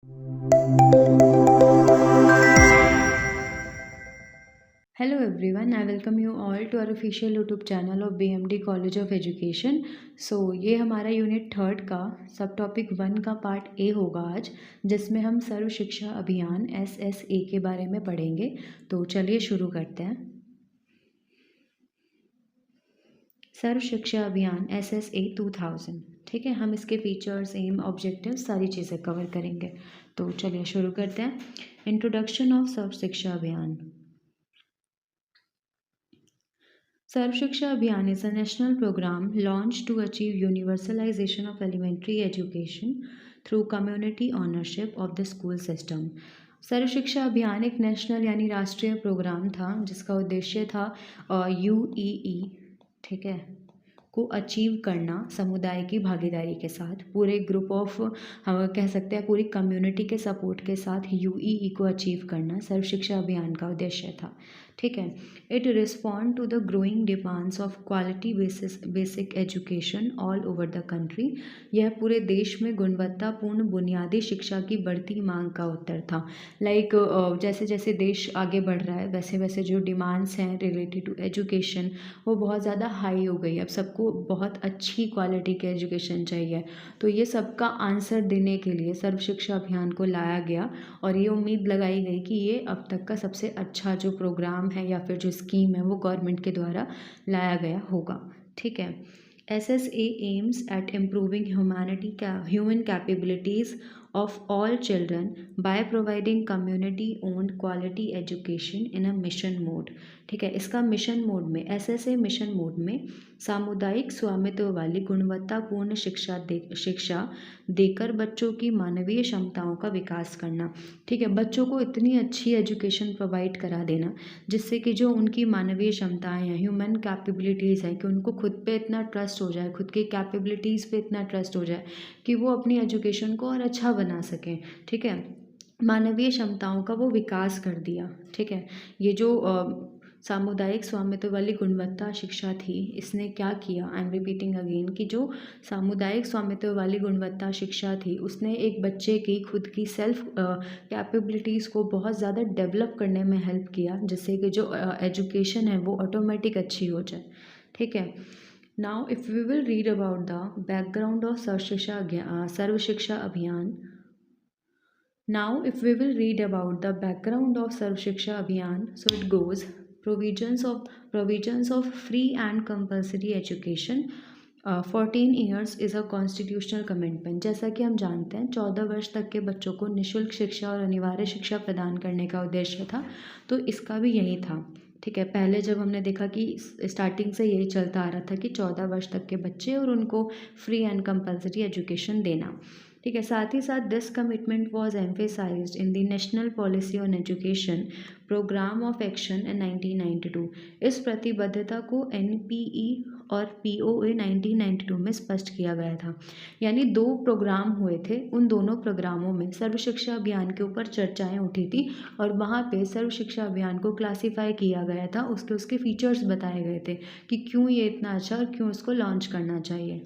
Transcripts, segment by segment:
Hello everyone, I welcome you all to our official YouTube channel of BMD College of Education. ये हमारा unit third का सब topic 1 का part A होगा आज, जिसमें हम सर्व शिक्षा अभियान SSA के बारे में पढ़ेंगे। तो चलिए शुरू करते हैं। सर्व शिक्षा अभियान SSA 2000, ठीक है। हम इसके फीचर्स, एम, ऑब्जेक्टिव सारी चीज़ें कवर करेंगे। तो चलिए शुरू करते हैं। इंट्रोडक्शन ऑफ सर्व शिक्षा अभियान। Sarv Shiksha Abhiyan is a national program launched to achieve universalization of elementary education through community ownership of the school system. सर्व शिक्षा अभियान एक नेशनल यानी राष्ट्रीय प्रोग्राम था जिसका उद्देश्य था UEE, ठीक है, को अचीव करना समुदाय की भागीदारी के साथ, पूरे ग्रुप ऑफ, हम कह सकते हैं पूरी कम्युनिटी के सपोर्ट के साथ UEE को अचीव करना सर्व शिक्षा अभियान का उद्देश्य था, ठीक है। It respond to the growing demands of quality basic education all over the country. यह पूरे देश में गुणवत्तापूर्ण बुनियादी शिक्षा की बढ़ती मांग का उत्तर था। जैसे जैसे देश आगे बढ़ रहा है वैसे वैसे जो डिमांड्स हैं रिलेटेड टू एजुकेशन वो बहुत ज़्यादा हाई हो गई। अब सबको बहुत अच्छी क्वालिटी की एजुकेशन चाहिए, तो ये सबका आंसर देने के लिए सर्व शिक्षा अभियान को लाया गया और ये उम्मीद लगाई गई कि ये अब तक का सबसे अच्छा जो प्रोग्राम है या फिर जो स्कीम है वो गवर्नमेंट के द्वारा लाया गया होगा, ठीक है। SSA aims at improving human capabilities of all children by providing community owned quality education in a mission mode, ठीक है। इसका मिशन मोड में, SSA मिशन मोड में सामुदायिक स्वामित्व वाली गुणवत्तापूर्ण शिक्षा देकर बच्चों की मानवीय क्षमताओं का विकास करना, ठीक है। बच्चों को इतनी अच्छी एजुकेशन प्रोवाइड करा देना जिससे कि जो उनकी मानवीय क्षमताएं हैं, ह्यूमन कैपेबिलिटीज़ हैं, कि उनको खुद पे इतना ट्रस्ट हो जाए, खुद की कैपेबिलिटीज़ पे इतना ट्रस्ट हो जाए कि वो अपनी एजुकेशन को और अच्छा बना सकें, ठीक है। मानवीय क्षमताओं का वो विकास कर दिया, ठीक है। ये जो सामुदायिक स्वामित्व वाली गुणवत्ता शिक्षा थी, इसने क्या किया, आई एम रिपीटिंग अगेन, कि जो सामुदायिक स्वामित्व वाली गुणवत्ता शिक्षा थी उसने एक बच्चे की खुद की सेल्फ कैपेबिलिटीज़ को बहुत ज़्यादा डेवलप करने में हेल्प किया, जिससे कि जो एजुकेशन है वो ऑटोमेटिक अच्छी हो जाए, ठीक है। Now if we will read about the background of Sarva Shiksha Abhiyan. Now, if we will read about the background of Sarv Shiksha Abhiyan, so it goes provisions of free and compulsory education. 14 years is a constitutional commitment. जैसा कि हम जानते हैं 14 वर्ष तक के बच्चों को निःशुल्क शिक्षा और अनिवार्य शिक्षा प्रदान करने का उद्देश्य था, तो इसका भी यही था, ठीक है। पहले जब हमने देखा कि स्टार्टिंग से यही चलता आ रहा था कि 14 वर्ष तक के बच्चे और उनको फ्री एंड कंपल्सरी एजुकेशन देना, ठीक है। साथ ही साथ this commitment was emphasised in the national policy on education programme of action in 1992। इस प्रतिबद्धता को NPE और POA 1992 में स्पष्ट किया गया था। यानी 2 प्रोग्राम हुए थे, उन दोनों प्रोग्रामों में सर्व शिक्षा अभियान के ऊपर चर्चाएं उठी थी और वहाँ पे सर्व शिक्षा अभियान को क्लासीफाई किया गया था, उसके फीचर्स बताए गए थे कि क्यों ये इतना अच्छा और क्यों इसको लॉन्च करना चाहिए।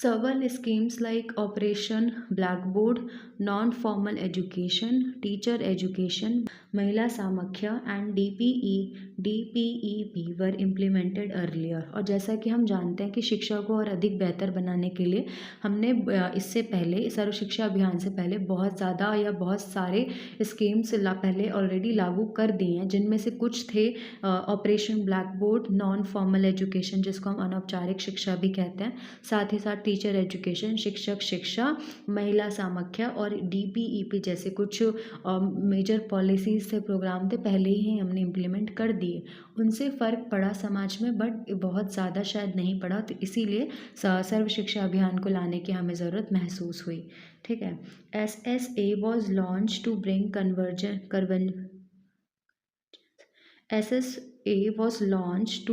Several schemes like Operation Blackboard, Non-Formal Education, Teacher Education, महिला Samkhya and DPEP were implemented earlier. और जैसा कि हम जानते हैं कि शिक्षा को और अधिक बेहतर बनाने के लिए हमने इससे पहले सर्व शिक्षा अभियान से पहले बहुत ज़्यादा या बहुत सारे स्कीम्स पहले ऑलरेडी लागू कर दिए हैं, जिनमें से कुछ थे operation blackboard, non formal education जिसको हम अनौपचारिक शिक्षा भी कहते हैं, साथ ही साथ टीचर एजुकेशन, शिक्षक शिक्षा, महिला सामख्या और DPEP जैसे कुछ मेजर पॉलिसीज़ से प्रोग्राम थे, पहले ही हमने इम्प्लीमेंट कर दिए। उनसे फ़र्क पड़ा समाज में, बट बहुत ज़्यादा शायद नहीं पड़ा, तो इसीलिए सर्व शिक्षा अभियान को लाने की हमें ज़रूरत महसूस हुई, ठीक है। SSA was launched to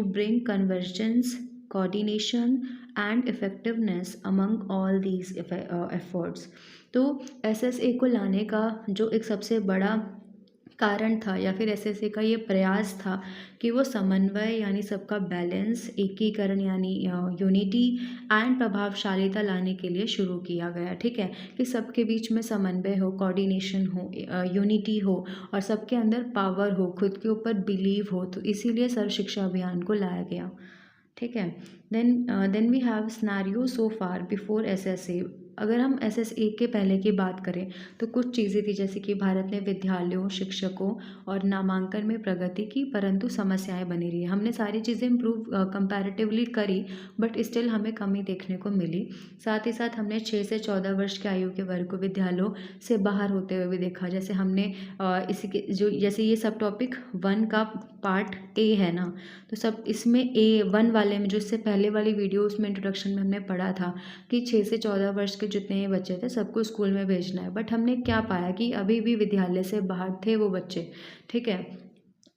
bring convergence, coordination and effectiveness among all these efforts। तो SSA को लाने का जो एक सबसे बड़ा कारण था या फिर एसएसए का ये प्रयास था कि वो समन्वय यानी सबका बैलेंस, एकीकरण यानी यूनिटी एंड प्रभावशीलता लाने के लिए शुरू किया गया। ठीक है, कि सबके बीच में समन्वय हो, कोऑर्डिनेशन हो, यूनिटी हो और सबके अंदर पावर हो, खुद के ऊपर बिलीव हो, तो इसीलिए सर्व शिक्षा अभियान को लाया गया। ठीक है, then we have scenario so far before SSA. अगर हम एसएसए के पहले की बात करें तो कुछ चीज़ें थी, जैसे कि भारत ने विद्यालयों, शिक्षकों और नामांकन में प्रगति की, परंतु समस्याएं बनी रही। हमने सारी चीज़ें इम्प्रूव कंपैरेटिवली करी, बट स्टिल हमें कमी देखने को मिली। साथ ही साथ हमने 6 से 14 वर्ष के आयु के वर्ग को विद्यालयों से बाहर होते हुए भी देखा। जैसे हमने इसी के जो जैसे ये सब टॉपिक 1 का पार्ट ए है ना, तो सब इसमें A1 वाले में, जो इससे पहले वाली वीडियो उसमें इंट्रोडक्शन में हमने पढ़ा था कि 6 से 14 वर्ष के जितने ये बच्चे थे सबको स्कूल में भेजना है, बट हमने क्या पाया कि अभी भी विद्यालय से बाहर थे वो बच्चे। ठीक है,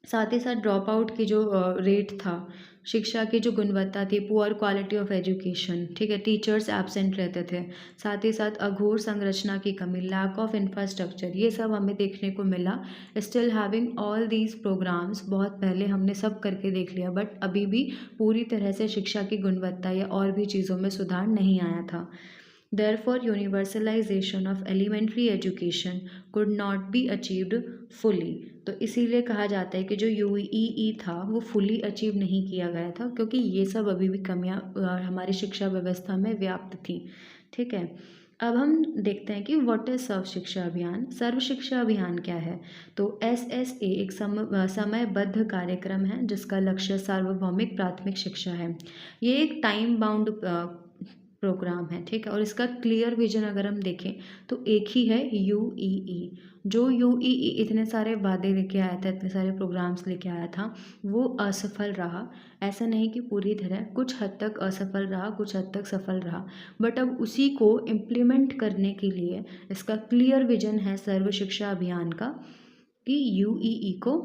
साथ ही साथ ड्रॉप आउट की जो रेट था, शिक्षा की जो गुणवत्ता थी, पुअर क्वालिटी ऑफ एजुकेशन। ठीक है, टीचर्स एब्सेंट रहते थे, साथ ही साथ अघोर संरचना की कमी, लैक ऑफ इंफ्रास्ट्रक्चर, ये सब हमें देखने को मिला। Still having all these programmes, बहुत पहले हमने सब करके देख लिया, बट अभी भी पूरी तरह से शिक्षा की गुणवत्ता या और भी चीज़ों में सुधार नहीं आया था। Therefore, universalization of elementary education could not be achieved fully। तो इसीलिए कहा जाता है कि जो यूईई था वो फुली अचीव नहीं किया गया था, क्योंकि ये सब अभी भी कमियां हमारी शिक्षा व्यवस्था में व्याप्त थी। ठीक है, अब हम देखते हैं कि व्हाट इज सर्व शिक्षा अभियान। सर्व शिक्षा अभियान क्या है? तो एसएसए एक समयबद्ध कार्यक्रम है जिसका लक्ष्य सार्वभौमिक प्राथमिक शिक्षा है। ये एक टाइम बाउंड प्रोग्राम है। ठीक है, और इसका क्लियर विजन अगर हम देखें तो एक ही है, यूईई। जो यूईई इतने सारे वादे लेके आया था, इतने सारे प्रोग्राम्स लेके आया था, वो असफल रहा। ऐसा नहीं कि पूरी तरह, कुछ हद तक असफल रहा, कुछ हद तक सफल रहा, बट अब उसी को इम्प्लीमेंट करने के लिए इसका क्लियर विजन है सर्व शिक्षा अभियान का, कि यूईई को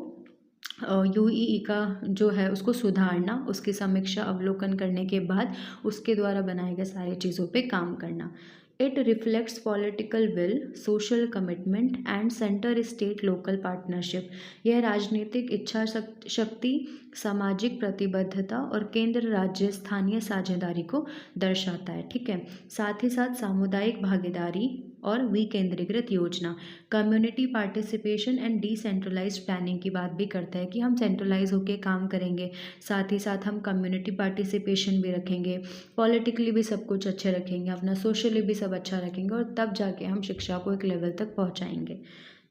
यूईई का जो है उसको सुधारना, उसकी समीक्षा अवलोकन करने के बाद उसके द्वारा बनाए गए सारी चीज़ों पे काम करना। It reflects political will, social commitment and centre state local partnership. यह राजनीतिक इच्छा शक्ति, सामाजिक प्रतिबद्धता और केंद्र राज्य स्थानीय साझेदारी को दर्शाता है। ठीक है, साथ ही साथ सामुदायिक भागीदारी और विकेंद्रीकृत योजना, community participation and decentralised planning की बात भी करता है कि हम सेंट्रलाइज होकर काम करेंगे, साथ ही साथ हम कम्युनिटी पार्टिसिपेशन भी रखेंगे, पॉलिटिकली भी सब कुछ अच्छे रखेंगे, अपना सोशली भी सब अच्छा रखेंगे, और तब जाके हम शिक्षा को एक लेवल तक पहुंचाएंगे।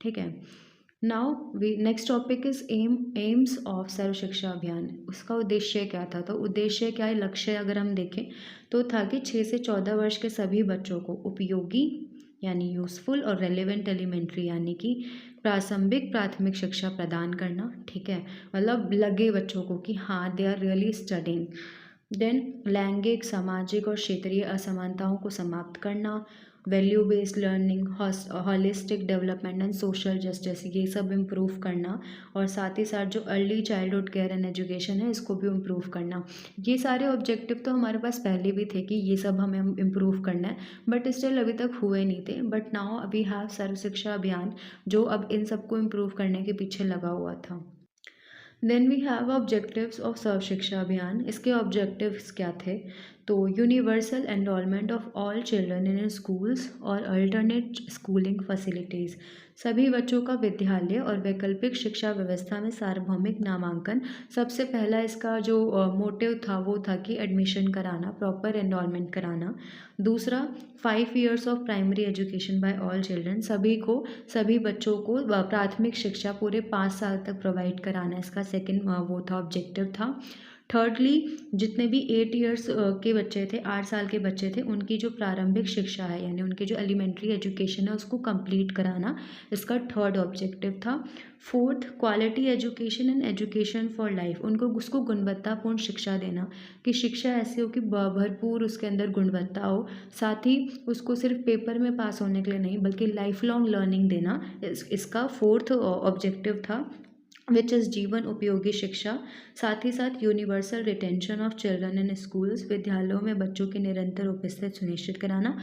ठीक है, now we next topic is aims of Sarva Shiksha Abhiyan. उसका उद्देश्य क्या था? तो उद्देश्य क्या है, लक्ष्य अगर हम देखें तो था कि 6 से 14 वर्ष के सभी बच्चों को उपयोगी यानी यूज़फुल और रेलेवेंट एलिमेंट्री यानी कि प्रारंभिक प्राथमिक शिक्षा प्रदान करना। ठीक है, मतलब लगे बच्चों को कि हाँ they are really studying. Then लैंगिक, सामाजिक और क्षेत्रीय असमानताओं को समाप्त करना, value based learning, holistic development and social justice, ये सब इम्प्रूव करना, और साथ ही साथ जो early childhood care and education है इसको भी इम्प्रूव करना। ये सारे ऑब्जेक्टिव तो हमारे पास पहले भी थे कि ये सब हमें इम्प्रूव करना है, बट स्टिल अभी तक हुए नहीं थे। बट नाउ अभी हैव सर्व शिक्षा अभियान जो अब इन सबको इम्प्रूव करने के पीछे लगा हुआ था। Then we have objectives of Sarva Shiksha Abhiyan. इसके ऑब्जेक्टिव्स क्या थे? तो universal enrolment of all children in schools और अल्टरनेट स्कूलिंग फैसिलिटीज़, सभी बच्चों का विद्यालय और वैकल्पिक शिक्षा व्यवस्था में सार्वभौमिक नामांकन। सबसे पहला इसका जो मोटिव था वो था कि एडमिशन कराना, प्रॉपर एनरोलमेंट कराना। दूसरा, 5 years of primary education by all children, सभी बच्चों को प्राथमिक शिक्षा पूरे 5 साल तक प्रोवाइड कराना, इसका सेकंड वो था, ऑब्जेक्टिव था। थर्डली, जितने भी 8 ईयर्स के बच्चे थे, 8 साल के बच्चे थे, उनकी जो प्रारंभिक शिक्षा है यानी उनकी जो एलिमेंट्री एजुकेशन है उसको कंप्लीट कराना, इसका थर्ड ऑब्जेक्टिव था। Fourth, quality education and education for life, उनको उसको गुणवत्तापूर्ण शिक्षा देना, कि शिक्षा ऐसी हो कि भरपूर उसके अंदर गुणवत्ता हो, साथ ही उसको सिर्फ पेपर में पास होने के लिए नहीं बल्कि लाइफ लॉन्ग लर्निंग देना, इसका फोर्थ ऑब्जेक्टिव था, विच इज़ जीवन उपयोगी शिक्षा। साथ ही साथ universal retention of children in schools, विद्यालयों में बच्चों की निरंतर उपस्थिति सुनिश्चित कराना।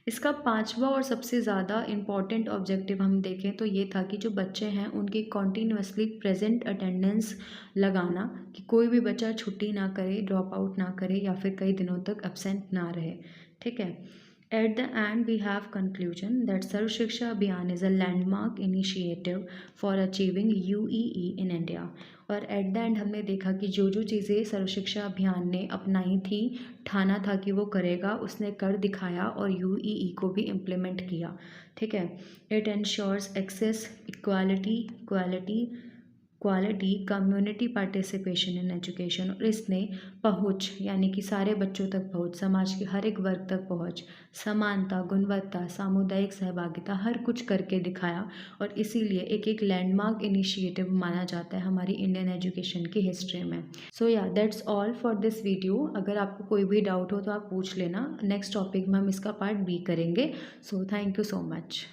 इसका पांचवा और सबसे ज़्यादा इम्पॉर्टेंट ऑब्जेक्टिव हम देखें तो ये था कि जो बच्चे हैं उनकी कॉन्टीन्यूसली प्रेजेंट अटेंडेंस लगाना, कि कोई भी बच्चा छुट्टी ना करे, ड्रॉप आउट ना करे या फिर कई दिनों तक एब्सेंट ना रहे। ठीक है। At the end, we have conclusion that Sarv Shiksha Abhiyan is a landmark initiative for achieving UEE in India। और एट द एंड हमने देखा कि जो जो चीज़ें सर्व शिक्षा अभियान ने अपनाई थी, ठाना था कि वो करेगा, उसने कर दिखाया और यूईई को भी इम्प्लीमेंट किया। ठीक है। It ensures access, equality, quality, community participation in education. और इसने पहुँच, यानी कि सारे बच्चों तक पहुँच, समाज के हर एक वर्ग तक पहुँच, समानता, गुणवत्ता, सामुदायिक सहभागिता, हर कुछ करके दिखाया। और इसीलिए एक एक लैंडमार्क इनिशिएटिव माना जाता है हमारी इंडियन एजुकेशन की हिस्ट्री में। सो या that's all for this video. अगर आपको कोई भी डाउट हो तो आप पूछ लेना। नेक्स्ट टॉपिक में हम इसका पार्ट बी करेंगे। So thank you so much.